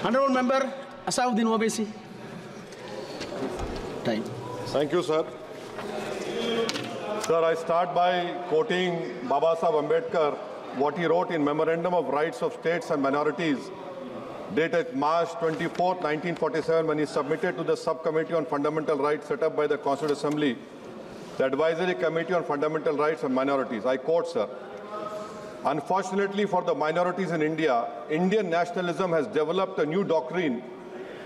Honorable Member Asauddin Owaisi. Time. Thank you, sir. Sir, I start by quoting Baba Saheb Ambedkar, what he wrote in Memorandum of Rights of States and Minorities, dated March 24, 1947, when he submitted to the Subcommittee on Fundamental Rights set up by the Constituent Assembly, the Advisory Committee on Fundamental Rights and Minorities. I quote, sir, "Unfortunately for the minorities in India, Indian nationalism has developed a new doctrine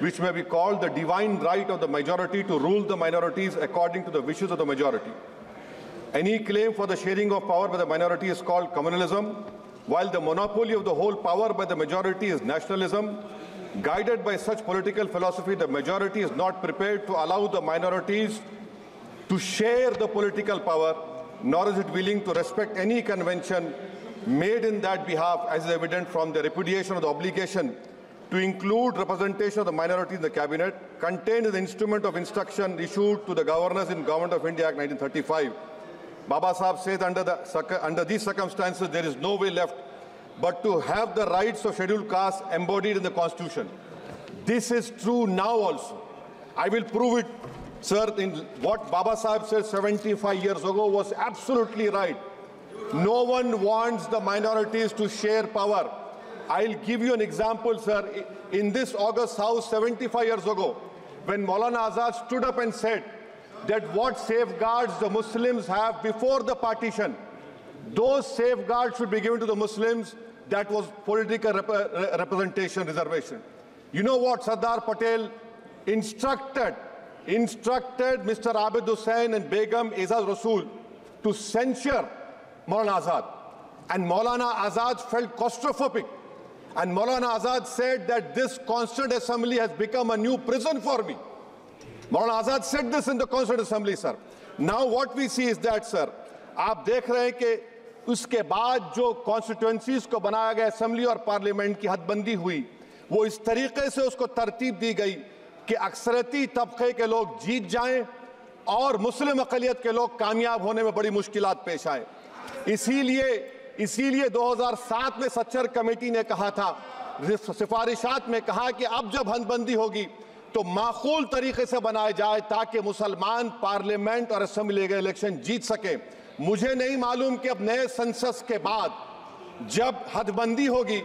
which may be called the divine right of the majority to rule the minorities according to the wishes of the majority. Any claim for the sharing of power by the minority is called communalism, while the monopoly of the whole power by the majority is nationalism. Guided by such political philosophy, the majority is not prepared to allow the minorities to share the political power, nor is it willing to respect any convention made in that behalf, as is evident from the repudiation of the obligation to include representation of the minority in the cabinet, contained in the instrument of instruction issued to the governors in Government of India Act 1935. Baba Saheb says under these circumstances, there is no way left but to have the rights of scheduled castes embodied in the Constitution. This is true now also. I will prove it, sir. In what Baba Saheb said 75 years ago was absolutely right. No one wants the minorities to share power. I'll give you an example, sir. In this August House 75 years ago, when Maulana Azad stood up and said that what safeguards the Muslims have before the partition, those safeguards should be given to the Muslims. That was political representation reservation. You know what Sardar Patel instructed Mr. Abid Hussain and Begum Aizaz Rasool to censure Maulana Azad. And Maulana Azad felt claustrophobic. And Maulana Azad said that this Constituent Assembly has become a new prison for me. Maulana Azad said this in the Constituent Assembly, sir. Now what we see is that, sir, आप देख रहे हैं कि उसके बाद जो constituencies को बनाया गया असेंबली और पार्लियामेंट की हदबंदी हुई, वो इस तरीके से उसको तरतीब दी गई कि अक्सरती तबके के लोग जीत जाएं और मुस्लिम अक़लियत के लोग कामयाब होने में बड़ी मुश्किलात पेश आए। इसीलिए 2007 में सच्चर कमेटी ने कहा था, सिफारिशात में कहा कि अब जब हदबंदी होगी तो माकूल तरीके से बनाया जाए ताकि मुसलमान पार्लियामेंट और असेंबली के इलेक्शन जीत सकें। मुझे नहीं मालूम कि अब नए सेंसस के बाद जब हदबंदी होगी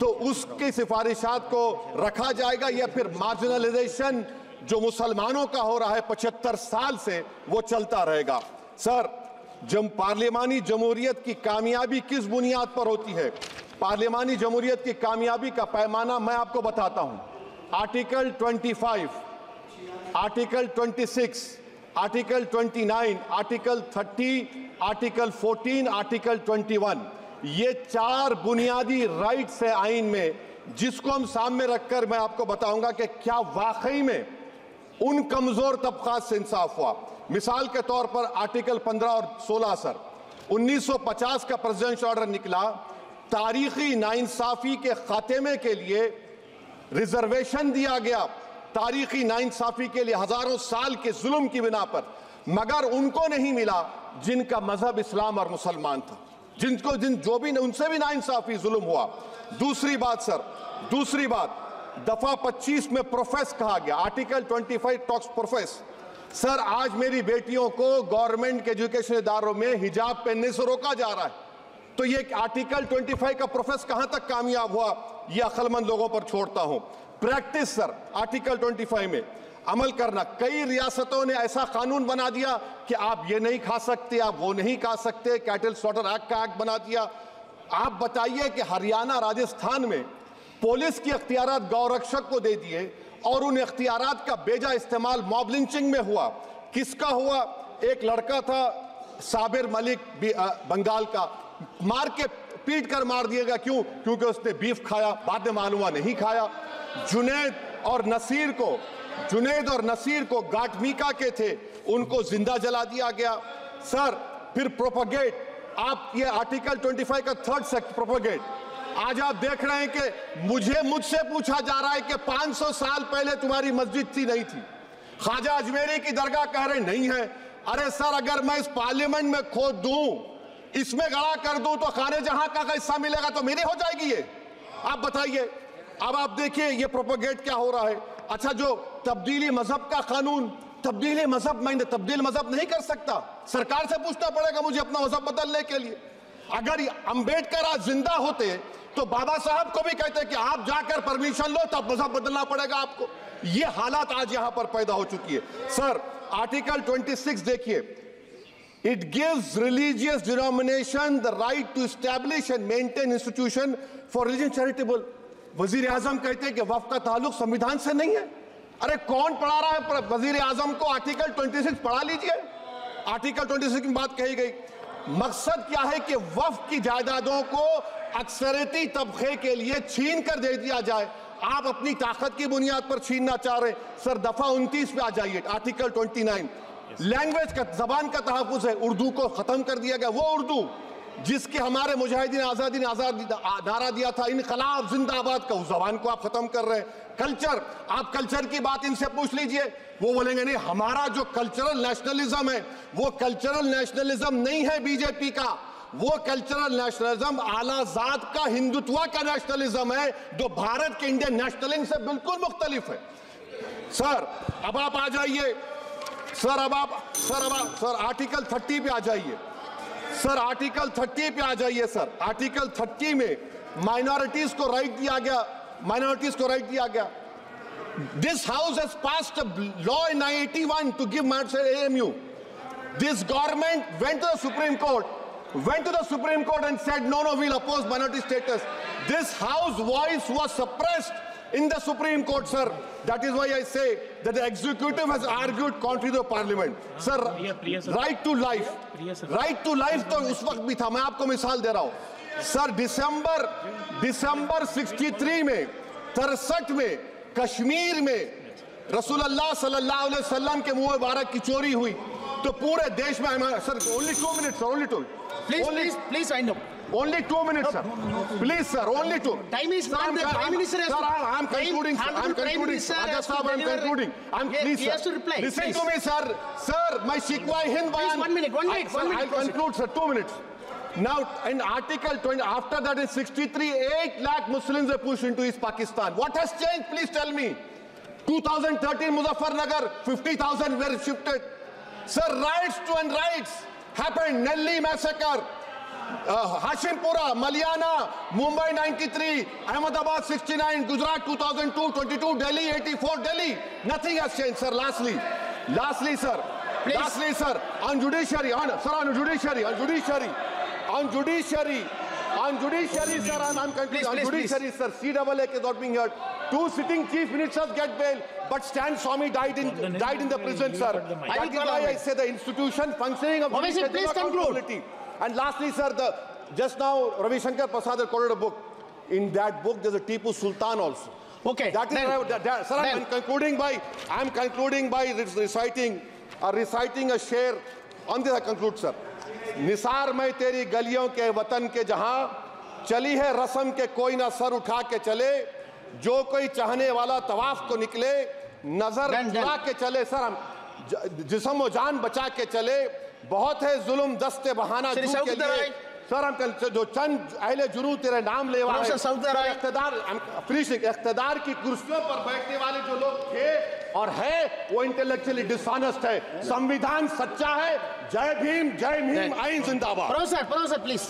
तो उसकी सिफारिशात को रखा जाएगा या फिर मार्जिनलाइजेशन जो मुसलमानों का हो रहा है 75 साल से वो चलता रहेगा। सर, जब पार्लियामानी जमहूरियत की कामयाबी किस बुनियाद पर होती है? पार्लियामानी जमहूरियत की कामयाबी का पैमाना मैं आपको बताता हूं। Article 25, article 26, article 29, article 30, article 14, article 21, ये 4 बुनियादी राइट्स है आइन में, जिसको हम सामने रखकर मैं आपको बताऊंगा कि क्या वाकई में उन कमजोर तबकात से इंसाफ हुआ। मिसाल के तौर पर आर्टिकल 15 और 16, सर, 1950 का प्रेसिडेंशियल ऑर्डर निकला, तारीखी नाइंसाफी के खात्मे के लिए रिजर्वेशन दिया गया, तारीखी नाइंसाफी के लिए हजारों साल के जुल्म की बिना पर, मगर उनको नहीं मिला जिनका मजहब इस्लाम और मुसलमान था, जो भी उनसे भी नाइंसाफी जुल्म हुआ। दूसरी बात सर, दूसरी बात, दफा 25 में प्रोफेस कहा गया, आर्टिकल 25 टॉक्स प्रोफेस। सर, आज मेरी बेटियों को गवर्नमेंट के एजुकेशन इदारों में हिजाब पहनने से रोका जा रहा है, तो ये आर्टिकल 25 का प्रोफेस कहां तक कामयाब हुआ, ये अक्लमंद लोगों पर छोड़ता हूं। प्रैक्टिस सर, आर्टिकल 25 में अमल करना। कई रियासतों ने ऐसा कानून बना दिया कि आप ये नहीं खा सकते, आप वो नहीं खा सकते, कैटल स्लॉटर एक्ट का एक्ट बना दिया। आप बताइए कि हरियाणा, राजस्थान में पुलिस की अख्तियारात गौरक्षक को दे दिए और उन अख्तियारात का बेजा इस्तेमाल मॉब लिंचिंग में हुआ। किसका हुआ? एक लड़का था साबिर मलिक बंगाल का, मार के पीट कर मार दिया गया। क्यों? क्योंकि उसने बीफ खाया, बाद में मालूम हुआ नहीं खाया। जुनैद और नसीर को गाटमीका के थे, उनको जिंदा जला दिया गया। सर, फिर प्रोपगेट, आप ये आर्टिकल 25 का 3rd सेक्शन प्रोपगेट, आज आप देख रहे हैं कि मुझसे पूछा जा रहा है कि 500 साल पहले तुम्हारी मस्जिद थी, नहीं थी। ख्वाजा अजमेरी की दरगाह कह रहे नहीं है। अरे सर, अगर मैं इस पार्लियामेंट में खोद दूं, इसमें गड़ा कर दूं, तो खाने जहां का हिस्सा मिलेगा तो मेरी हो जाएगी ये। آپ بتائیے. اب آپ دیکھیں یہ پروپیگیٹ کیا ہو رہا ہے. اچھا جو تبدیلی مذہب کا قانون, تبدیلی مذہب میں تبدیل مذہب نہیں کر سکتا, سرکار سے پوچھنا پڑے گا مجھے اپنا مذہب بدلنے کے لیے. اگر امبیڈکر آج زندہ ہوتے تو بابا صاحب کو بھی کہتے کہ آپ جا کر پرمیشن لو تب مذہب بدلنا پڑے گا آپ کو. یہ حالات آج یہاں پر پیدا ہو چکی ہے. سر آرٹیکل 26 دیکھیے, it gives religious denomination the right to establish and maintain institution for religion charitable. وزیر اعظم کہتے ہیں کہ وقف کا تعلق سمویدھان سے نہیں ہے. ارے کون پڑھا رہا ہے وزیر اعظم کو آرٹیکل 26؟ پڑھا لیجئے. آرٹیکل 26 کی بات کہی گئی. مقصد کیا ہے کہ وقف کی جائیدادوں کو اکثریتی طبقے کے لیے چھین کر دے دیا جائے. آپ اپنی طاقت کی بنیاد پر چھیننا چاہ رہے ہیں. سر دفعہ 29 پہ آ جائیے, آرٹیکل 29. لینگویج کا, زبان کا تحفظ ہے. اردو کو ختم کر دیا گیا. وہ اردو جس کے ہمارے مجاہدین آزادی نے نعرہ دیا تھا انقلاب زندہ آباد کا, اس زبان کو آپ ختم کر رہے ہیں. کلچر, آپ کلچر کی بات ان سے پوچھ لیجئے, وہ بولیں گے نہیں ہمارا جو کلچرل نیشنلزم ہے وہ کلچرل نیشنلزم نہیں ہے بی جے پی کا. وہ کلچرل نیشنلزم اعلیٰ ذات کا ہندوتوا کا نیشنلزم ہے جو بھارت کے انڈین نیشنلزم سے بالکل مختلف ہے. سر اب آپ آ جائیے, سر آرٹیکل 30 پہ آ جائیے. سر آرٹیکل 30 پہ آ جائیے. سر آرٹیکل 30 میں مائنورٹیز کو رائٹ دیا گیا. This house has passed a law in 1981 to give minorities AMU. This government went to the Supreme Court and said no, we'll oppose minority status. This house voice was suppressed in the Supreme Court, sir. That is why I say that the executive has argued contrary to the parliament. Sir, right to life. Right to life تو اس وقت بھی تھا. میں آپ کو مثال دے رہا ہوں. سر دسمبر 63 میں 63 میں کشمیر میں رسول اللہ صلی اللہ علیہ وسلم کے منہ مبارک کی چوری ہوئی تو پورے دیش میں سر only 2 minutes, sir, only 2. Please wind up. Only 2 minutes, sir. Please, sir, only 2. Time is not there. Prime Minister has to... Sir, I'm concluding, sir. I'm concluding. Ajaz Sahab, I'm concluding. Please, he has to reply. Listen to me, sir. Sir, my Shikwa Hind Bayan... Please, 1 minute. I'll conclude, sir. 2 minutes. Now, in Article 20, after that in 63, 8 lakh Muslims were pushed into East Pakistan. What has changed? Please tell me. 2013, Muzaffarnagar, 50,000 were shifted. Sir, riots to unrights happened. Nelly massacre. Hashimpura, Maliana, Mumbai 93, Ahmedabad 69, Gujarat 2002, 22, Delhi 84, Delhi. Nothing has changed, sir. Lastly, sir. Please. Lastly, sir. On judiciary, sir, I'm concluding. On judiciary, sir, CAA is not being heard. 2 sitting chief ministers get bail, but Stan Swamy died in the prison, sir. That is why I say the institution functioning of Obviously, please conclude. And lastly, sir, just now Ravi Shankar Prasad has quoted a book. In that book, there's a Tipu Sultan also. Okay. That is sir, I'm concluding by reciting a share. On this I conclude, sir. Nisar میں تیری گلیوں کے وطن کے جہاں چلی ہے رسم کے کوئی نہ سر اٹھا کے چلے جو کوئی چاہنے والا طواف کو نکلے نظر اٹھا کے چلے سر ہم جسم و جان بچا کے چلے بہت ہے ظلم دست بہانہ جو کے لیے سر ہم جو چند اہل جنو تیرے نام لے والے اقتدار کی کرسیوں پر بیٹھنے والے جو لوگ تھے اور ہے وہ انٹلیکچولی ڈسانسٹ ہے سمویدھان سچا ہے جے بھیم آئین زندہ باد پروفیسر پلیز